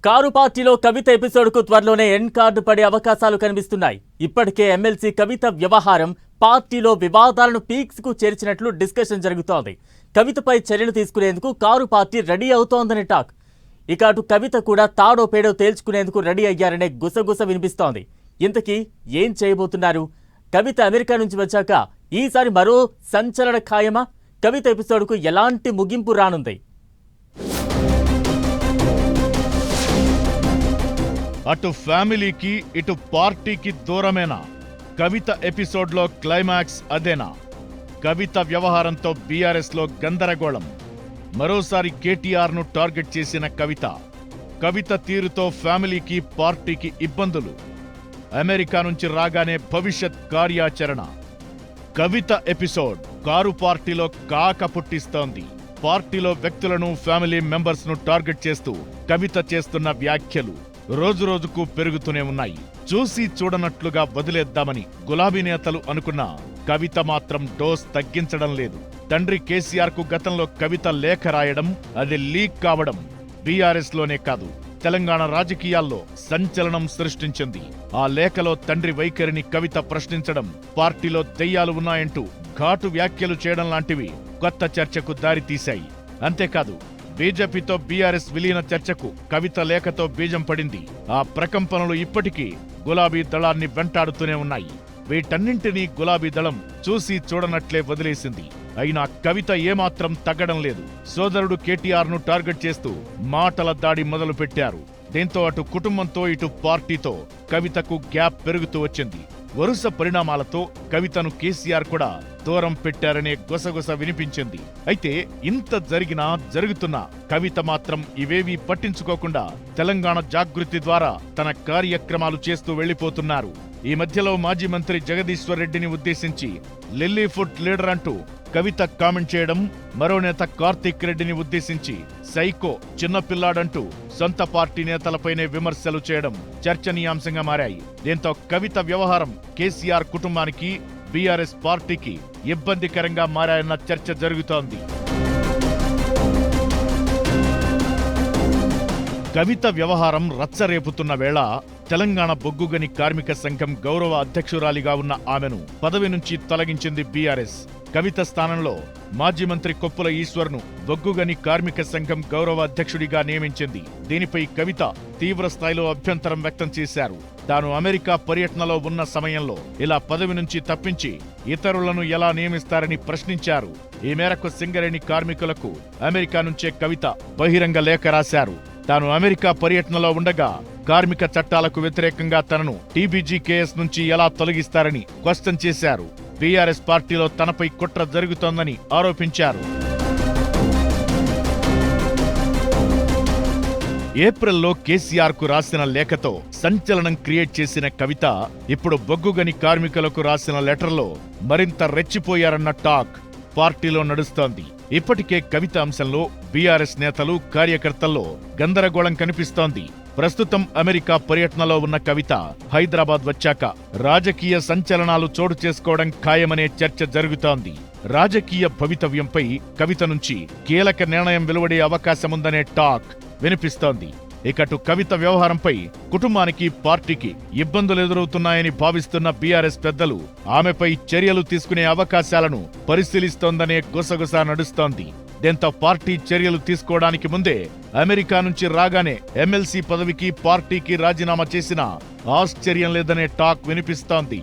Car పార్టీలో కవిత episode కు త్వరలోనే ఎండ్ కార్డు పడే అవకాశాలు కనిపిస్తున్నాయి. ఇప్పటికే ఎమ్మెల్సీ కవిత వ్యవహారం పార్టీలో వివాదాలను పీక్స్ కు చేర్చినట్లు డిస్కషన్ జరుగుతోంది. కవితపై చర్యలు తీసుకునేందుకు కారు పార్టీ రెడీ అవుతోందని టాక్. ఇక అటు కవిత కూడా తాడో పేడో తేల్చుకునేందుకు రెడీ అయ్యారనే గుసగుస వినిపిస్తోంది. ఇంతకీ ఏం చేయబోతున్నారు? కవిత అమెరికా నుంచి వచ్చాక ఈసారి మరో సంచలన ఖాయమా? కవిత ఎపిసోడ్ కు ఎలాంటి ముగింపు రానుంది? అటు ఫ్యామిలీకి ఇటు పార్టీకి దూరమేనా? కవిత ఎపిసోడ్లో క్లైమాక్స్ అదేనా? కవిత వ్యవహారంతో బీఆర్ఎస్లో గందరగోళం. మరోసారి కేటీఆర్ను టార్గెట్ చేసిన కవిత తీరుతో ఫ్యామిలీకి పార్టీకి ఇబ్బందులు. అమెరికా నుంచి రాగానే భవిష్యత్ కార్యాచరణ. కవిత ఎపిసోడ్ కారు పార్టీలో కాక పుట్టిస్తోంది. పార్టీలో వ్యక్తులను ఫ్యామిలీ మెంబర్స్ ను టార్గెట్ చేస్తూ కవిత చేస్తున్న వ్యాఖ్యలు రోజురోజుకు పెరుగుతూనే ఉన్నాయి. చూసి చూడనట్లుగా వదిలేద్దామని గులాబీ నేతలు అనుకున్నా కవిత మాత్రం డోస్ తగ్గించడం లేదు. తండ్రి కేసీఆర్ కు గతంలో కవిత లేఖ రాయడం, అది లీక్ కావడం బీఆర్ఎస్ లోనే కాదు తెలంగాణ రాజకీయాల్లో సంచలనం సృష్టించింది. ఆ లేఖలో తండ్రి వైఖరిని కవిత ప్రశ్నించడం, పార్టీలో దెయ్యాలు ఉన్నాయంటూ ఘాటు వ్యాఖ్యలు చేయడం లాంటివి కొత్త చర్చకు దారితీశాయి. అంతేకాదు బీజేపీతో బీఆర్ఎస్ విలీన చర్చకు కవిత లేఖతో బీజం పడింది. ఆ ప్రకంపనలు ఇప్పటికీ గులాబీ దళాన్ని వెంటాడుతూనే ఉన్నాయి. వీటన్నింటినీ గులాబీ దళం చూసి చూడనట్లే వదిలేసింది. అయినా కవిత ఏమాత్రం తగ్గడం లేదు. సోదరుడు కేటీఆర్ ను టార్గెట్ చేస్తూ మాటల దాడి మొదలుపెట్టారు. దీంతో అటు కుటుంబంతో ఇటు పార్టీతో కవితకు గ్యాప్ పెరుగుతూ వచ్చింది. వరుస పరిణామాలతో కవితను కేసీఆర్ కూడా దూరం పెట్టారనే గుసగుస వినిపించింది. అయితే ఇంత జరుగుతున్నా కవిత మాత్రం ఇవేవీ పట్టించుకోకుండా తెలంగాణ జాగృతి ద్వారా తన కార్యక్రమాలు చేస్తూ వెళ్లిపోతున్నారు. ఈ మధ్యలో మాజీ మంత్రి జగదీశ్వర్ రెడ్డిని ఉద్దేశించి లిల్లీ ఫుడ్ లీడర్ అంటూ కవిత కామెంట్ చేయడం, మరో నేత కార్తీక్ రెడ్డిని ఉద్దేశించి సైకో చిన్నపిల్లాడంటూ సొంత పార్టీ నేతలపైనే విమర్శలు చేయడం చర్చనీయాంశంగా మారాయి. దీంతో కవిత వ్యవహారం కేసీఆర్ కుటుంబానికి, బీఆర్ఎస్ పార్టీకి ఇబ్బందికరంగా మారాయన్న చర్చ జరుగుతోంది. కవిత వ్యవహారం రచ్చరేపుతున్న వేళ తెలంగాణ బొగ్గుగని కార్మిక సంఘం గౌరవ అధ్యక్షురాలిగా ఉన్న ఆమెను పదవి నుంచి తొలగించింది బీఆర్ఎస్. కవిత స్థానంలో మాజీ మంత్రి కొప్పుల ఈశ్వర్ను బొగ్గుగని కార్మిక సంఘం గౌరవ అధ్యక్షుడిగా నియమించింది. దీనిపై కవిత తీవ్ర స్థాయిలో అభ్యంతరం వ్యక్తం చేశారు. తాను అమెరికా పర్యటనలో ఉన్న సమయంలో ఇలా పదవి నుంచి తప్పించి ఇతరులను ఎలా నియమిస్తారని ప్రశ్నించారు. ఈ మేరకు సింగరేణి కార్మికులకు అమెరికా నుంచే కవిత బహిరంగ లేఖ రాశారు. తాను అమెరికా పర్యటనలో ఉండగా కార్మిక చట్టాలకు వ్యతిరేకంగా తనను టీబీజీకేఎస్ నుంచి ఎలా తొలగిస్తారని క్వశ్చన్ చేశారు. బీఆర్ఎస్ పార్టీలో తనపై కుట్ర జరుగుతోందని ఆరోపించారు. ఏప్రిల్లో కేసీఆర్ కు రాసిన లేఖతో సంచలనం క్రియేట్ చేసిన కవిత ఇప్పుడు బొగ్గుగని కార్మికులకు రాసిన లెటర్లో మరింత రెచ్చిపోయారన్న టాక్ పార్టీలో నడుస్తోంది. ఇప్పటికే కవిత అంశంలో బీఆర్ఎస్ నేతలు, కార్యకర్తల్లో గందరగోళం కనిపిస్తోంది. ప్రస్తుతం అమెరికా పర్యటనలో ఉన్న కవిత హైదరాబాద్ వచ్చాక రాజకీయ సంచలనాలు చోటు చేసుకోవడం ఖాయమనే చర్చ జరుగుతోంది. రాజకీయ భవితవ్యంపై కవిత నుంచి కీలక నిర్ణయం వెలువడే అవకాశముందనే టాక్ వినిపిస్తోంది. ఇకటు కవిత వ్యవహారంపై కుటుంబానికి, పార్టీకి ఇబ్బందులు ఎదురవుతున్నాయని భావిస్తున్న బీఆర్ఎస్ పెద్దలు ఆమెపై చర్యలు తీసుకునే అవకాశాలను పరిశీలిస్తోందనే గుసగుస నడుస్తోంది. దీంతో పార్టీ చర్యలు తీసుకోవడానికి ముందే అమెరికా నుంచి రాగానే ఎమ్మెల్సీ పదవికి, పార్టీకి రాజీనామా చేసినా ఆశ్చర్యం లేదనే టాక్ వినిపిస్తోంది.